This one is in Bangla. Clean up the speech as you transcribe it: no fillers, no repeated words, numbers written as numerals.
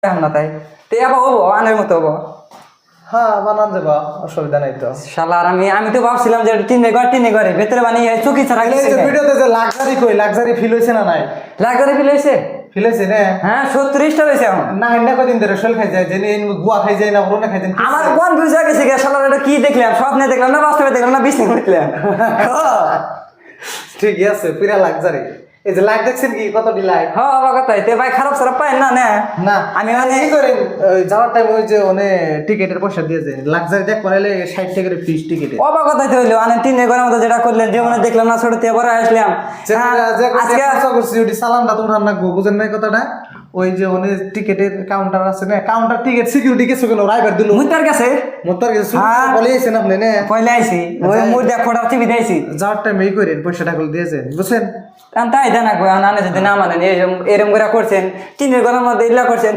এখন না তাই তে আবার হবো আনের মতো হবো। হ্যাঁ বানান যাবা, অসুবিধা নাই তো। শালা আর আমি তো ভাবছিলাম যে টিনে ঘরে ভেতরে বানিয়ে চুকি ছাড়া এই যে ভিডিওতে যে লাক্সারি কই, লাক্সারি ফিল হইছে না নাই? লাগারে ফিল হয়েছে। ফিল হইছে না? হ্যাঁ 70টা হয়েছে এখন। না হিন্ডা কদিন ধরে শোল খাই যায়, জেনে গুয়া খাই যায় না, রোনা খাই যায়। আমার কনফিউজ হয়ে গেছে শালা, এটা কি দেখলাম, স্বপ্নে দেখলাম না বাস্তবে দেখলাম না বিছনে দেখলাম। ঠিকই আছে, পুরা লাক্সারি। এই যে লাইট দেখছেন কি, কতটি লাইট? হ্যাঁ বাবা কথাই তে ভাই খারাপ সারাপ পায় না না। না আমি মানে কি করেন, যাওয়ার টাইম ওই যে টিকেটের পয়সা দিয়ে যায়, লাক্সারি দেখ পড়াইলে 60 টাকা করে ফিস টিকেটে। অবাক কথাই তো হইলো মানে টিনে ঘরের মতো যেটা করলেন জীবনে দেখলাম না, ছোট থেকে বড় আসলাম। আজকে আশা করছি ওটি চালানটা তো উঠান রাখবো, বুঝেন নাই কথাটা? ওই যে টিকেটের কাউন্টার আছে না, কাউন্টার টিকেট সিকিউরিটি কিছু কেন রাইবার দিল মুতার কাছে মোতার কিছু হ্যাঁ। বলে আইছেন আপনি না? পয়লা আইছি ওই মুর দেখ ফোটার টিভি দিয়েছি। যাওয়ার টাইম এই করেন, পয়সাটা করে দিয়েছেন, বুঝছেন? তাই জানা আনে যদি না মানেন এরম করে করছেন, টিনের ঘরের মধ্যে ইল্লা করছেন।